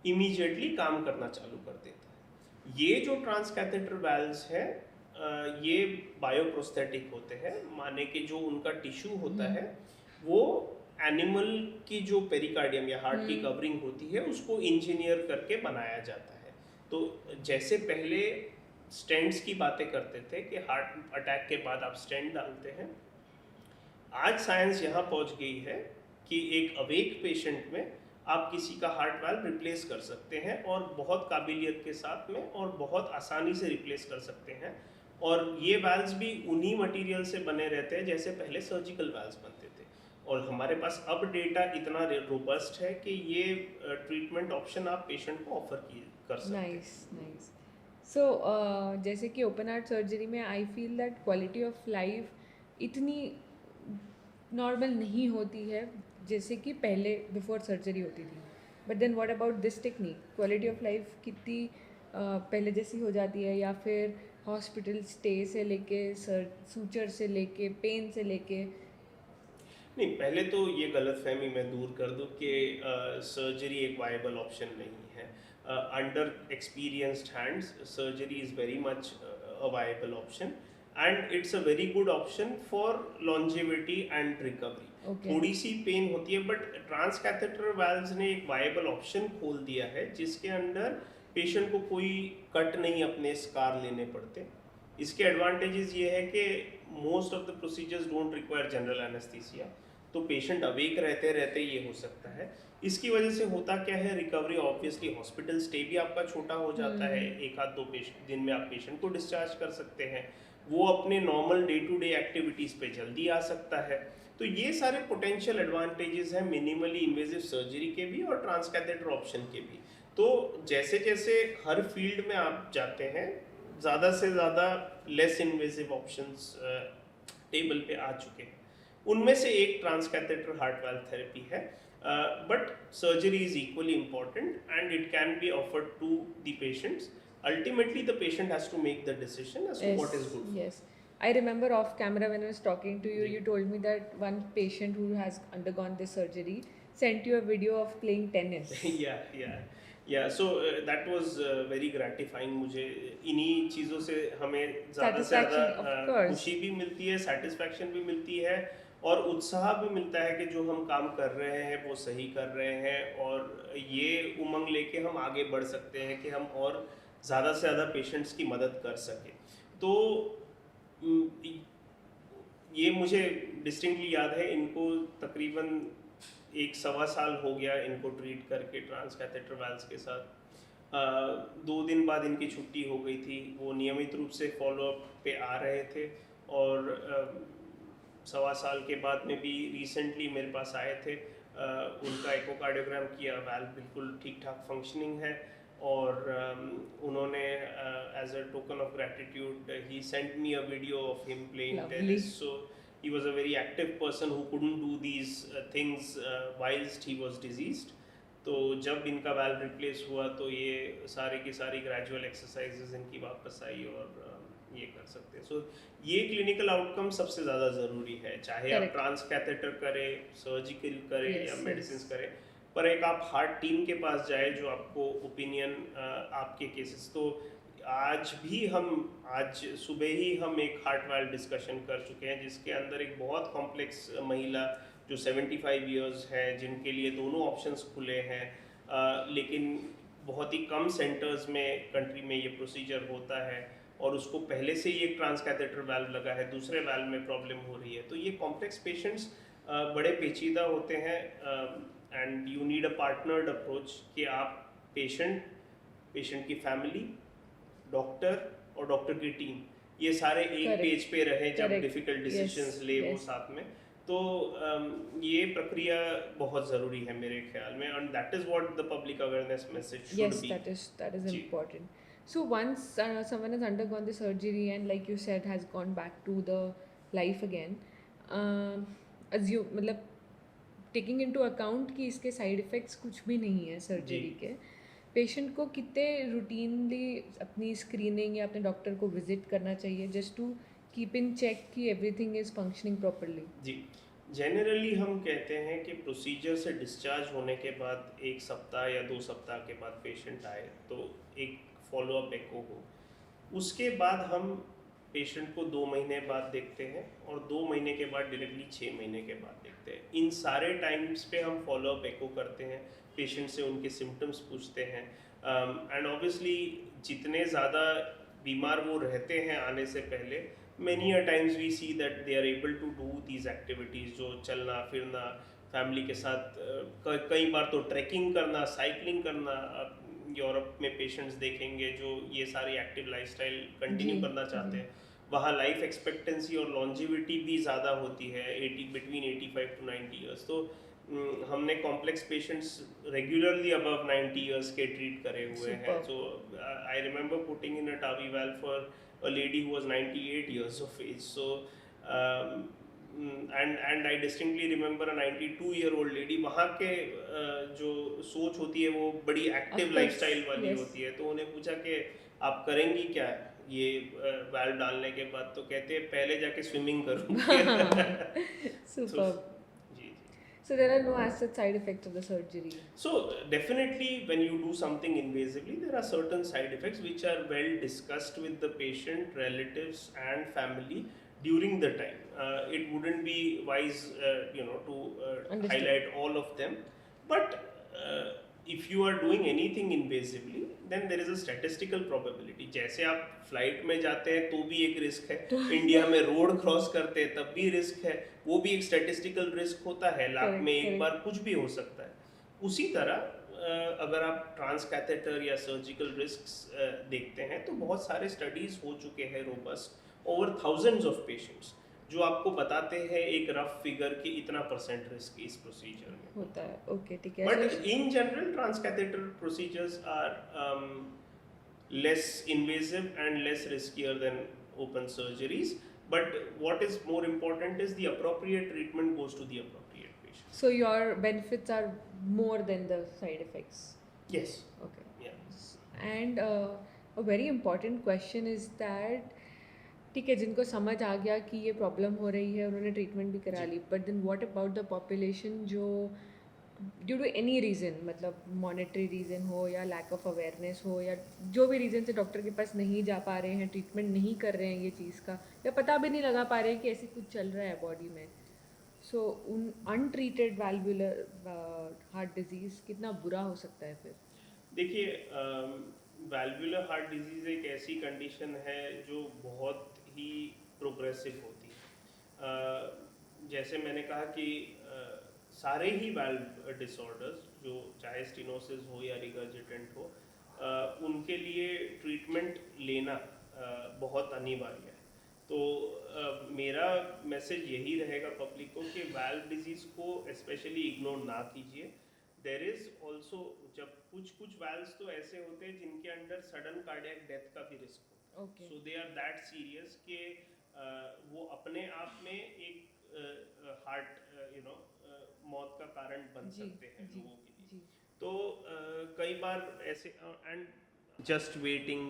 इमीडिएटली काम करना चालू कर देता है। ये जो ट्रांसकैथेटर वाल्व्स है ये बायोप्रोस्थेटिक होते हैं, माने कि जो उनका टिश्यू होता है वो एनिमल की जो पेरिकार्डियम या हार्ट की कवरिंग होती है उसको इंजीनियर करके बनाया जाता है। तो जैसे पहले स्टेंट्स की बातें करते थे कि हार्ट अटैक के बाद आप स्टेंट डालते हैं, आज साइंस यहाँ पहुँच गई है कि एक अवेक पेशेंट में आप किसी का हार्ट वाल्व रिप्लेस कर सकते हैं, और बहुत काबिलियत के साथ में और बहुत आसानी से रिप्लेस कर सकते हैं। और ये वाल्व्स भी उन्हीं मटेरियल से बने रहते हैं जैसे पहले सर्जिकल वाल्व्स बनते थे, और हमारे पास अब डेटा इतना रोबस्ट है कि ये ट्रीटमेंट ऑप्शन आप पेशेंट को ऑफर कर सकते हैं। नाइस। सो जैसे कि ओपन हार्ट सर्जरी में I feel that quality of life इतनी नॉर्मल नहीं होती है जैसे कि पहले बिफोर सर्जरी होती थी। But then what about this technique? Quality of life कितनी पहले जैसी हो जाती है, या फिर हॉस्पिटल स्टे से लेके सूचर से लेके पेन से लेके? नहीं, पहले तो ये गलतफहमी मैं दूर कर दूं कि सर्जरी एक वायबल ऑप्शन नहीं है। Under experienced hands surgery is very much a viable option, and it's a very good option for longevity and recovery. थोड़ी सी पेन होती है, बट ट्रांसकैथेटर वाल्व्स ने एक वायबल ऑप्शन खोल दिया है जिसके अंदर पेशेंट को कोई कट नहीं अपने स्कार लेने पड़ते। इसके एडवांटेजेस ये है कि most of the procedures don't require general anaesthesia, तो पेशेंट अवेक रहते रहते ये हो सकता है। इसकी वजह से होता क्या है, रिकवरी ऑब्वियसली हॉस्पिटल स्टे भी आपका छोटा हो जाता है, एक आध दो दिन में आप पेशेंट को डिस्चार्ज कर सकते हैं, वो अपने normal day to day activities पे जल्दी आ सकता है। तो ये सारे पोटेंशियल एडवांटेजेस हैं मिनिमली इन्वेजिव सर्जरी के भी और ट्रांसकैथेटर ऑप्शन के भी। तो जैसे जैसे हर फील्ड में आप जाते हैं ज़्यादा से ज़्यादा लेस इन्वेजिव ऑप्शंस टेबल पे आ चुके हैं, उनमें से एक ट्रांसकैथेटर हार्ट वाल्व थेरेपी है। But surgery is equally important and it can be offered to the patients. Ultimately the patient has to make the decision as to what is good. Yes, I remember off camera when I was talking to you, you told me that one patient who has undergone this surgery sent you a video of playing tennis. yeah. So that was very gratifying. मुझे इन्हीं चीज़ों से हमें ज़्यादा से ज़्यादा खुशी भी मिलती है, satisfaction भी मिलती है, और उत्साह भी मिलता है कि जो हम काम कर रहे हैं वो सही कर रहे हैं, और ये उमंग लेके हम आगे बढ़ सकते हैं कि हम और ज़्यादा से ज़्यादा पेशेंट्स की मदद कर सकें। तो ये मुझे डिस्टिंक्टली याद है, इनको तकरीबन 1-1.25 साल हो गया इनको ट्रीट करके ट्रांसकैथेटर वाल्व्स के साथ। 2 दिन बाद इनकी छुट्टी हो गई थी, वो नियमित रूप से फॉलोअप पे आ रहे थे, और 1.25 साल के बाद में भी रिसेंटली मेरे पास आए थे। उनका एकोकार्डियोग्राम किया, वाल्व बिल्कुल ठीक ठाक फंक्शनिंग है, और उन्होंने as a token of gratitude he sent me a video of him playing tennis. So he was a very active person who couldn't do these things whilst he was diseased. तो जब इनका valve replace हुआ तो ये सारी की सारी gradual exercises इनकी वापस आई और ये कर सकते हैं. सो ये क्लिनिकल आउटकम सबसे ज़्यादा ज़रूरी है, चाहे आप ट्रांस कैथेटर करें, सर्जिकल करें या मेडिसिन करें. पर एक आप हार्ट टीम के पास जाए जो आपको ओपिनियन आपके केसेस, तो आज सुबह ही हम एक हार्ट वाल्व डिस्कशन कर चुके हैं जिसके अंदर एक बहुत कॉम्प्लेक्स महिला जो 75 इयर्स है, जिनके लिए दोनों ऑप्शंस खुले हैं, लेकिन बहुत ही कम सेंटर्स में कंट्री में ये प्रोसीजर होता है, और उसको पहले से ही एक ट्रांस कैथेटर वाल्व लगा है, दूसरे वाल्व में प्रॉब्लम हो रही है. तो ये कॉम्प्लेक्स पेशेंट्स बड़े पेचीदा होते हैं and you need a partnered approach कि आप पेशेंट की फैमिली, डॉक्टर और डॉक्टर की टीम, ये सारे एक Correct. पेज पे रहे जब Correct. डिफिकल्ट Yes, डिसीजंस ले वो yes. साथ में। तो ये प्रक्रिया बहुत ज़रूरी है मेरे ख्याल में, and that is what the public awareness message should Yes, be. that is जी। important. So once someone has undergone the surgery and, like you said, has gone back to the life again, assume मतलब taking into account कि इसके side effects कुछ भी नहीं है surgery जी। के, patient को कितने रूटीनली अपनी स्क्रीनिंग या अपने डॉक्टर को विजिट करना चाहिए just to keep in check कि एवरीथिंग इज़ फंक्शनिंग प्रॉपरली? जी, जनरली हम कहते हैं कि प्रोसीजर से डिस्चार्ज होने के बाद 1 सप्ताह या 2 सप्ताह के बाद पेशेंट आए तो एक फॉलोअप एको हो। उसके बाद हम पेशेंट को 2 महीने बाद देखते हैं और 2 महीने के बाद डायरेक्टली 6 महीने के बाद देखते हैं। इन सारे टाइम्स पे हम फॉलोअप एको करते हैं, पेशेंट से उनके सिम्टम्स पूछते हैं एंड ऑब्वियसली जितने ज़्यादा बीमार वो रहते हैं आने से पहले, many a times we see that they are able to do these activities, जो चलना फिरना फैमिली के साथ, कई बार तो ट्रैकिंग करना, साइकिलिंग करना। यूरोप में पेशेंट्स देखेंगे जो ये सारी एक्टिव लाइफस्टाइल कंटिन्यू जी, करना चाहते जी। हैं, वहाँ लाइफ एक्सपेक्टेंसी और लॉन्जिविटी भी ज़्यादा होती है, 80 बिटवीन 85 to 90 ईयर्स। तो हमने complex patients regularly above 90 years के ट्रीट करे हुए हैं। Superb. So I remember putting in a TAVI well for a lady who was 98 years of age. So, and I distinctly remember a 92-year-old lady. वहाँ के जो सोच होती है वो बड़ी एक्टिव लाइफस्टाइल वाली yes. होती है। तो उन्हें पूछा कि आप करेंगी क्या ये वाल्व डालने के बाद? तो कहते हैं पहले जाके स्विमिंग करूँगी। Superb. Ji. So there are no as such side effects of the surgery. So definitely when you do something invasively, there are certain side effects which are well discussed with the patient, relatives and family during the time. It wouldn't be wise, to Understood. highlight all of them. But if you are doing anything invasively, then there is a statistical probability. जैसे आप flight में जाते हैं तो भी एक risk है, India में रोड क्रॉस करते हैं तब भी रिस्क है, वो भी एक स्टैटिस्टिकल रिस्क होता है, लाख Correct, में एक correct. बार कुछ भी हो सकता है। उसी तरह अगर आप ट्रांस कैथेटर या सर्जिकल रिस्क्स देखते हैं तो बहुत सारे स्टडीज हो चुके हैं robust over thousands of patients, जो आपको बताते हैं एक रफ फिगर कि इतना परसेंट रिस्क इस प्रोसीजर में होता है। ओके, ठीक है। But in general transcatheter procedures are less invasive and less riskier than open surgeries, but what is more important is the appropriate treatment goes to the appropriate patient. So your benefits are more than the side effects. Yes. Okay. Yeah. And a very important question is that ठीक है, जिनको समझ आ गया कि ये problem हो रही है, उन्होंने ट्रीटमेंट भी करा ली, but then what about the population जो ड्यू टू एनी रीज़न, मतलब मॉनेटरी रीज़न हो या लैक ऑफ अवेयरनेस हो या जो भी रीज़न से डॉक्टर के पास नहीं जा पा रहे हैं, ट्रीटमेंट नहीं कर रहे हैं ये चीज़ का, या पता भी नहीं लगा पा रहे हैं कि ऐसे कुछ चल रहा है बॉडी में, सो उन अनट्रीटेड वैल्वुलर हार्ट डिजीज़ कितना बुरा हो सकता है फिर? देखिए, वैल्वुलर हार्ट डिजीज़ एक ऐसी कंडीशन है जो बहुत ही प्रोग्रेसिव होती है। जैसे मैंने कहा कि सारे ही वाल्व डिसऑर्डर्स, जो चाहे स्टेनोसिस हो या रिगर्जिटेंट हो, उनके लिए ट्रीटमेंट लेना बहुत अनिवार्य है। तो मेरा मैसेज यही रहेगा पब्लिक को कि वाल्व डिजीज़ को स्पेशली इग्नोर ना कीजिए। देयर इज़ ऑल्सो, जब कुछ वाल्व्स तो ऐसे होते हैं जिनके अंडर सडन कार्डियक डेथ का भी रिस्क होता है। Okay. So they are that serious कि वो अपने आप में एक हार्ट मौत का कारण बन जी, सकते हैं जी, लोगों के लिए। जी। तो कई बार ऐसे and just waiting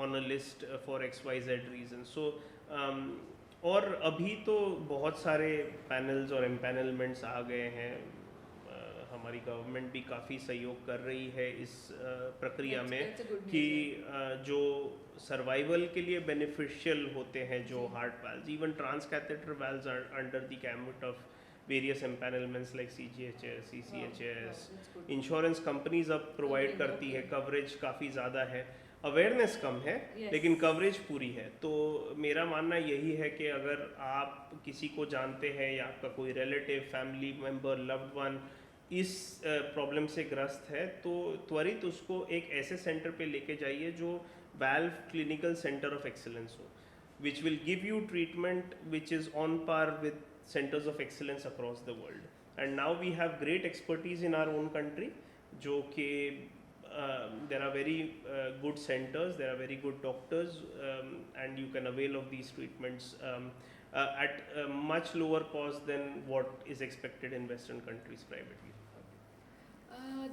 on a list for XYZ reason. So और अभी तो बहुत सारे पैनल्स और एम्पैनलमेंट्स आ गए हैं। हमारी गवर्नमेंट भी काफ़ी सहयोग कर रही है इस प्रक्रिया में That's a good कि news, जो सर्वाइवल के लिए बेनिफिशियल होते हैं जो जी। Heart valves, even transcatheter valves are under the gambit of various empanelments like CGHS, CCHS। Wow, that's good. Insurance companies अब प्रोवाइड Okay, करती है, okay. कवरेज काफ़ी ज़्यादा है। अवेयरनेस कम है Yes. लेकिन कवरेज पूरी है। तो मेरा मानना यही है कि अगर आप किसी को जानते हैं या आपका कोई relative, family member, loved one इस प्रॉब्लम से ग्रस्त है तो त्वरित उसको एक ऐसे सेंटर पे लेके जाइए जो valve clinical centre of excellence हो, which will give you treatment which is on par with centers of excellence across the world. And now we have great expertise in our own country जो कि there are very good centers, there are very good doctors, and you can avail of these treatments at a much lower cost than what is expected in Western countries privately.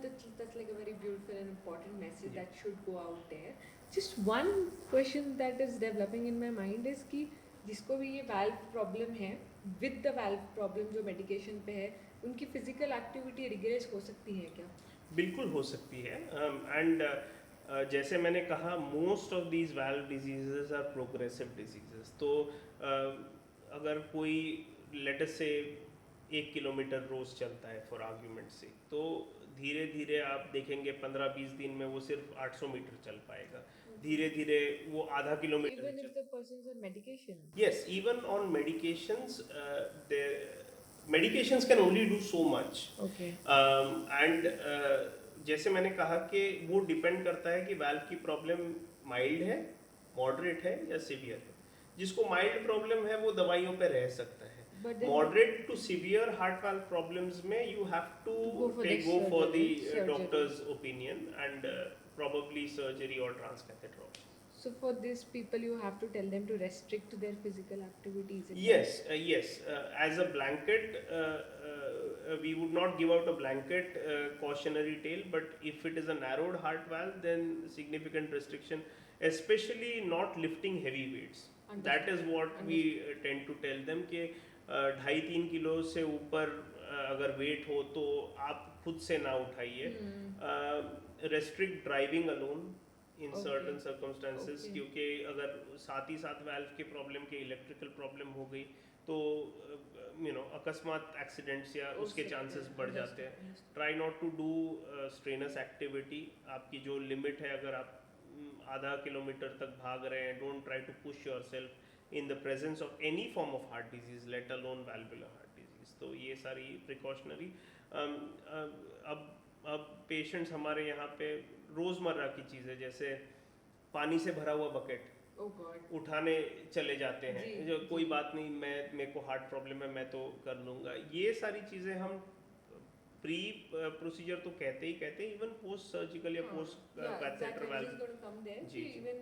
That's like a very beautiful and important message Yeah. that should go out there. Just one question that is developing in my mind is कि जिसको भी ये valve problem है, with the valve problem जो medication पे है, उनकी physical activity regress हो सकती है क्या? बिल्कुल हो सकती है एंड जैसे मैंने कहा most of these valve diseases are progressive diseases. तो अगर कोई लेट अस से 1 किलोमीटर रोज चलता है फॉर आर्ग्यूमेंट से, तो धीरे धीरे आप देखेंगे 15-20 दिन में वो सिर्फ 800 मीटर चल पाएगा, धीरे धीरे वो आधा kilometre Even if the person is on medication. Yes, even on medications, medications can only do so much. Okay. And जैसे मैंने कहा कि वो डिपेंड करता है कि वाल्व की प्रॉब्लम माइल्ड है, मॉडरेट है या सीवियर है। जिसको माइल्ड प्रॉब्लम है वो दवाइयों पे रह सकता है। But then moderate to severe heart valve problems में you have to go for the doctor's opinion and probably surgery or transcatheter option. So for these people, you have to tell them to restrict their physical activities. Yes. As a blanket, we would not give out a blanket cautionary tale, but if it is a narrowed heart valve, then significant restriction, especially not lifting heavy weights. That is what we tend to tell them कि 2.5-3 kilo से ऊपर अगर wait हो तो आप खुद से ना उठाइए। Restrict driving alone in certain circumstances, क्योंकि अगर साथ ही साथ वाल्व के प्रॉब्लम के इलेक्ट्रिकल प्रॉब्लम हो गई तो अकस्मात एक्सीडेंट्स या उसके चांसेस बढ़ जाते हैं। Try not to do strenuous activity. आपकी जो लिमिट है, अगर आप आधा किलोमीटर तक भाग रहे हैं, don't try to push yourself in the presence of any form of heart disease, let alone valvular heart disease. तो ये सारी प्रिकॉशनरी अब पेशेंट्स हमारे यहाँ पे रोज़मर्रा की चीज़ें, जैसे पानी से भरा हुआ बकेट उठाने चले जाते हैं, जो कोई बात नहीं, मेरे को हार्ट प्रॉब्लम है, मैं तो कर लूँगा। ये सारी चीज़ें हम प्री प्रोसीजर तो कहते ही इवन पोस्ट सर्जिकल या पोस्ट कैथेटर वाल्व जी even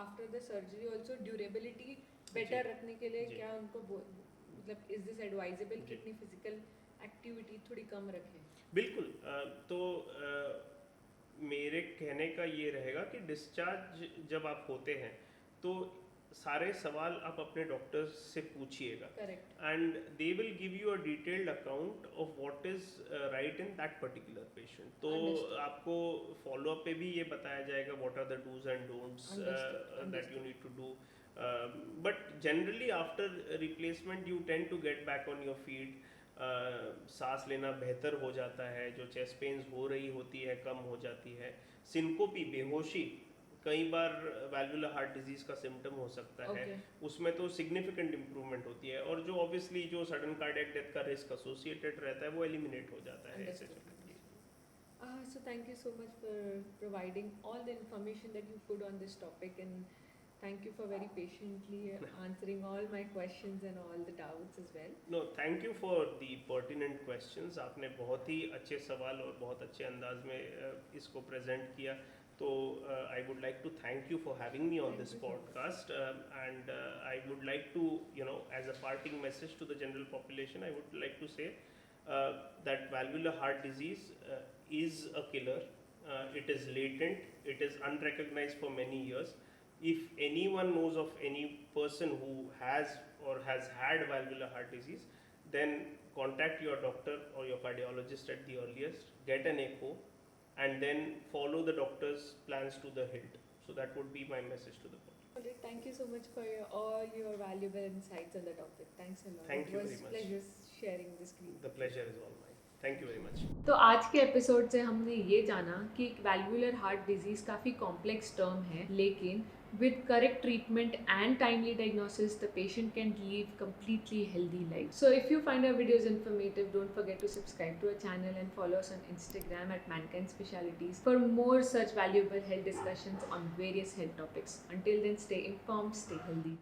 after the surgery also durability better रखने के लिए क्या उनको मतलब इज दिस एडवाइजेबल कि अपनी फिजिकल एक्टिविटी थोड़ी कम रखें? बिल्कुल। तो मेरे कहने का ये रहेगा कि डिस्चार्ज जब आप होते हैं तो सारे सवाल आप अपने डॉक्टर से पूछिएगा, and they will give you a detailed account of what is right in that particular patient. तो आपको फॉलोअप पे भी ये बताया जाएगा what are the dos and don'ts that you need to do. But generally after replacement you tend to get back on your feet. सांस लेना बेहतर हो जाता है, जो चेस्ट पेन्स हो रही होती है कम हो जाती है। सिंकोपी, बेहोशी कई बार वाल्वुलर हार्ट डिजीज का सिम्टम हो सकता है, उसमें तो सिग्निफिकेंट इम्प्रूवमेंट होती है, और जो ऑब्वियसली जो सडन कार्डियक डेथ का रिस्क एसोसिएटेड रहता है वो एलिमिनेट हो जाता है ऐसे। So thank you so much for providing all the information that you put on this topic, and thank you for very patiently answering all my questions and all the doubts as well. No, thank you for the pertinent questions. आपने बहुत ही अच्छे सवाल और बहुत अच्छे अंदाज में इसको प्रेजेंट किया। तो I would like to thank you for having me on this podcast, and I would like to, as a parting message to the general population, I would like to say that valvular heart disease is a killer. It is latent, it is unrecognized for many years. If anyone knows of any person who has or has had valvular heart disease, then contact your doctor or your cardiologist at the earliest, get an echo, and then follow the doctor's plans to the hilt. So that would be my message to the public. Thank you so much for all your valuable insights on the topic. Thanks a lot. Thank you very much. It was pleasure sharing this. The pleasure is all mine. Thank you very much. तो आज के episode से हमने ये जाना कि वैल्वुलर heart disease काफ़ी complex term है, लेकिन with correct treatment and timely diagnosis, the patient can live completely healthy life. So if you find our videos informative, don't forget to subscribe to our channel and follow us on Instagram at Mankind Specialities for more such valuable health discussions on various health topics. Until then, stay informed, stay healthy.